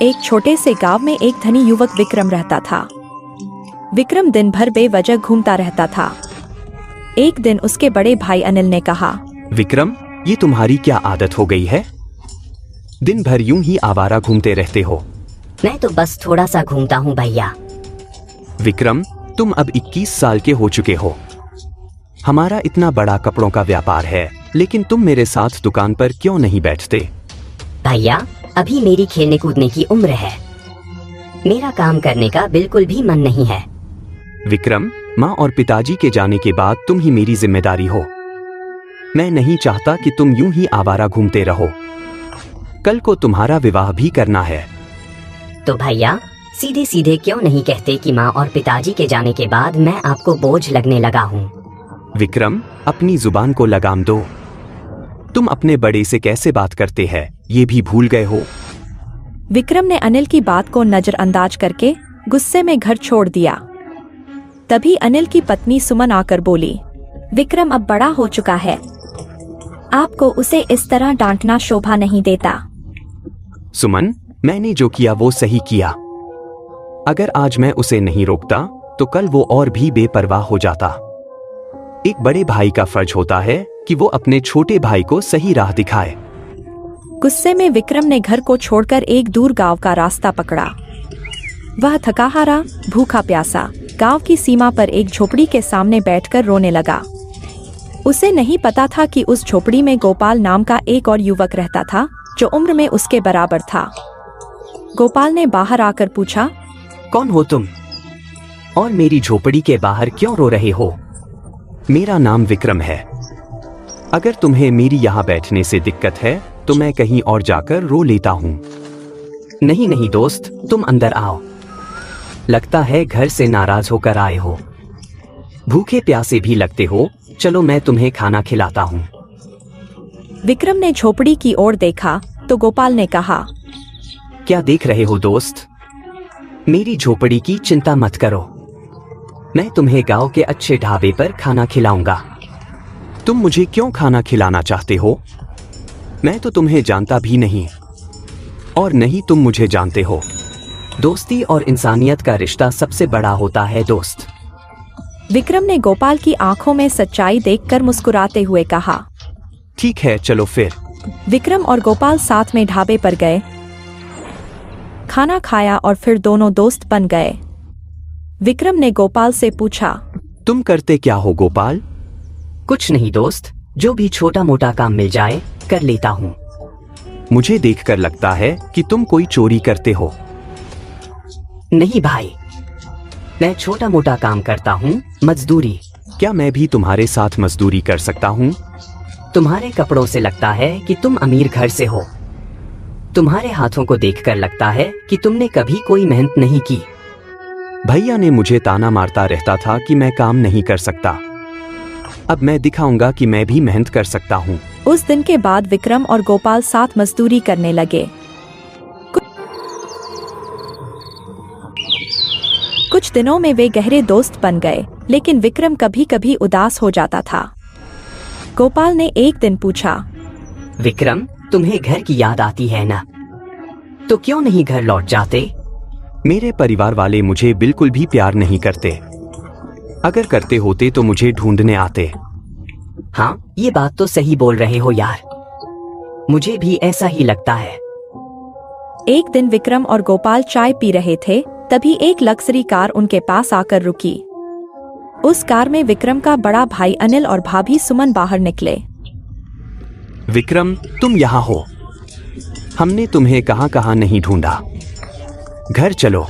एक छोटे से गांव में एक धनी युवक विक्रम रहता था। विक्रम दिन भर बेवजह घूमता रहता था। एक दिन उसके बड़े भाई अनिल ने कहा, विक्रम, ये तुम्हारी क्या आदत हो गई है? दिन भर यूं ही आवारा घूमते रहते हो। मैं तो बस थोड़ा सा घूमता हूँ भैया। विक्रम, तुम अब 21 साल के हो चुके हो। हमारा इतना बड़ा कपड़ों का व्यापार है, लेकिन तुम मेरे साथ दुकान पर क्यों नहीं बैठते? भैया, अभी मेरी खेलने कूदने की उम्र है। मेरा काम करने का बिल्कुल भी मन नहीं है। विक्रम, माँ और पिताजी के जाने के बाद तुम ही मेरी जिम्मेदारी हो। मैं नहीं चाहता कि तुम यूं ही आवारा घूमते रहो। कल को तुम्हारा विवाह भी करना है। तो भैया, सीधे सीधे क्यों नहीं कहते कि माँ और पिताजी के जाने के बाद मैं आपको बोझ लगने लगा हूँ? विक्रम, अपनी जुबान को लगाम दो। तुम अपने बड़े से कैसे बात करते हैं, ये भी भूल गए हो? विक्रम ने अनिल की बात को नजरअंदाज करके गुस्से में घर छोड़ दिया। तभी अनिल की पत्नी सुमन आकर बोली, विक्रम अब बड़ा हो चुका है, आपको उसे इस तरह डांटना शोभा नहीं देता। सुमन, मैंने जो किया वो सही किया। अगर आज मैं उसे नहीं रोकता तो कल वो और भी बेपरवाह हो जाता। एक बड़े भाई का फर्ज होता है कि वो अपने छोटे भाई को सही राह दिखाए। गुस्से में विक्रम ने घर को छोड़कर एक दूर गांव का रास्ता पकड़ा। वह थकाहारा, भूखा प्यासा गांव की सीमा पर एक झोपड़ी के सामने बैठकर रोने लगा। उसे नहीं पता था कि उस झोपड़ी में गोपाल नाम का एक और युवक रहता था, जो उम्र में उसके बराबर था। गोपाल ने बाहर आकर पूछा, कौन हो तुम? और मेरी झोपड़ी के बाहर क्यों रो रहे हो? मेरा नाम विक्रम है। अगर तुम्हें मेरी यहाँ बैठने से दिक्कत है तो मैं कहीं और जाकर रो लेता हूँ। नहीं नहीं दोस्त, तुम अंदर आओ। लगता है घर से नाराज होकर आए हो। भूखे प्यासे भी लगते हो, चलो मैं तुम्हें खाना खिलाता हूँ। विक्रम ने झोपड़ी की ओर देखा तो गोपाल ने कहा, क्या देख रहे हो दोस्त? मेरी झोपड़ी की चिंता मत करो। मैं तुम्हें गांव के अच्छे ढाबे पर खाना खिलाऊंगा। तुम मुझे क्यों खाना खिलाना चाहते हो? मैं तो तुम्हें जानता भी नहीं, और नहीं तुम मुझे जानते हो। दोस्ती और इंसानियत का रिश्ता सबसे बड़ा होता है दोस्त। विक्रम ने गोपाल की आंखों में सच्चाई देखकर मुस्कुराते हुए कहा, ठीक है, चलो फिर। विक्रम और गोपाल साथ में ढाबे पर गए, खाना खाया और फिर दोनों दोस्त बन गए। विक्रम ने गोपाल से पूछा, तुम करते क्या हो गोपाल? कुछ नहीं दोस्त, जो भी छोटा मोटा काम मिल जाए कर लेता हूँ। मुझे देखकर लगता है कि तुम कोई चोरी करते हो। नहीं भाई, मैं छोटा मोटा काम करता हूँ, मजदूरी। क्या मैं भी तुम्हारे साथ मजदूरी कर सकता हूँ? तुम्हारे कपड़ों से लगता है कि तुम अमीर घर से हो। तुम्हारे हाथों को देखकर लगता है कि तुमने कभी कोई मेहनत नहीं की। भैया ने मुझे ताना मारता रहता था कि मैं काम नहीं कर सकता। अब मैं दिखाऊंगा कि मैं भी मेहनत कर सकता हूँ। उस दिन के बाद विक्रम और गोपाल साथ मजदूरी करने लगे। कुछ दिनों में वे गहरे दोस्त बन गए, लेकिन विक्रम कभी कभी उदास हो जाता था। गोपाल ने एक दिन पूछा, विक्रम, तुम्हें घर की याद आती है ना? तो क्यों नहीं घर लौट जाते? मेरे परिवार वाले मुझे बिल्कुल भी प्यार नहीं करते। अगर करते होते तो मुझे ढूंढने आते। हाँ, ये बात तो सही बोल रहे हो यार, मुझे भी ऐसा ही लगता है। एक दिन विक्रम और गोपाल चाय पी रहे थे, तभी एक लग्जरी कार उनके पास आकर रुकी। उस कार में विक्रम का बड़ा भाई अनिल और भाभी सुमन बाहर निकले। विक्रम, तुम यहाँ हो। हमने तुम्हें कहाँ कहाँ नहीं ढूंढा। घर चलो।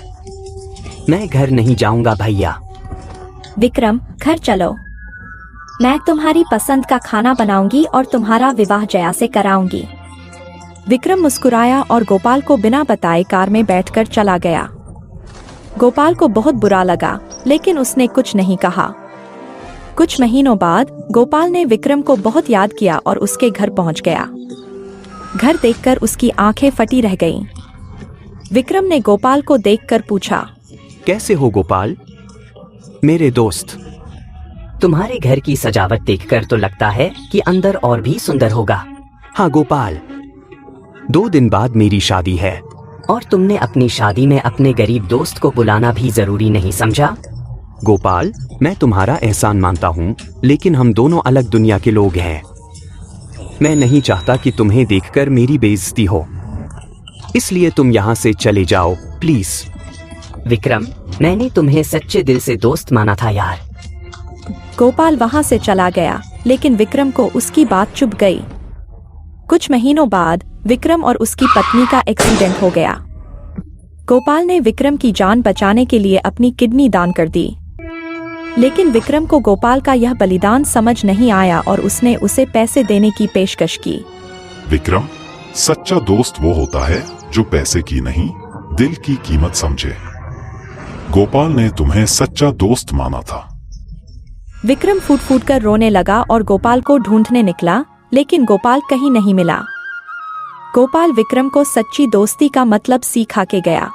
मैं घर नहीं जाऊंगा भैया। विक्रम, घर चलो, मैं तुम्हारी पसंद का खाना बनाऊंगी और तुम्हारा विवाह जया से कराऊंगी। विक्रम मुस्कुराया और गोपाल को बिना बताए कार में बैठकर चला गया। गोपाल को बहुत बुरा लगा, लेकिन उसने कुछ नहीं कहा। कुछ महीनों बाद गोपाल ने विक्रम को बहुत याद किया और उसके घर पहुंच गया। घर देखकर उसकी आंखें फटी रह गईं। विक्रम ने गोपाल को देखकर पूछा, कैसे हो गोपाल, मेरे दोस्त? तुम्हारे घर की सजावट देखकर तो लगता है कि अंदर और भी सुंदर होगा। हाँ गोपाल, 2 दिन बाद मेरी शादी है। और तुमने अपनी शादी में अपने गरीब दोस्त को बुलाना भी जरूरी नहीं समझा। गोपाल, मैं तुम्हारा एहसान मानता हूँ, लेकिन हम दोनों अलग दुनिया के लोग हैं। मैं नहीं चाहता कि तुम्हें देखकर मेरी बेइज्जती हो, इसलिए तुम यहाँ से चले जाओ प्लीज। विक्रम, मैंने तुम्हें सच्चे दिल से दोस्त माना था यार। गोपाल वहां से चला गया, लेकिन विक्रम को उसकी बात चुभ गई। कुछ महीनों बाद विक्रम और उसकी पत्नी का एक्सीडेंट हो गया। गोपाल ने विक्रम की जान बचाने के लिए अपनी किडनी दान कर दी, लेकिन विक्रम को गोपाल का यह बलिदान समझ नहीं आया और उसने उसे पैसे देने की पेशकश की। विक्रम, सच्चा दोस्त वो होता है जो पैसे की नहीं, दिल की कीमत समझे। गोपाल ने तुम्हें सच्चा दोस्त माना था। विक्रम फूट फूट कर रोने लगा और गोपाल को ढूंढने निकला, लेकिन गोपाल कहीं नहीं मिला। गोपाल विक्रम को सच्ची दोस्ती का मतलब सिखा के गया।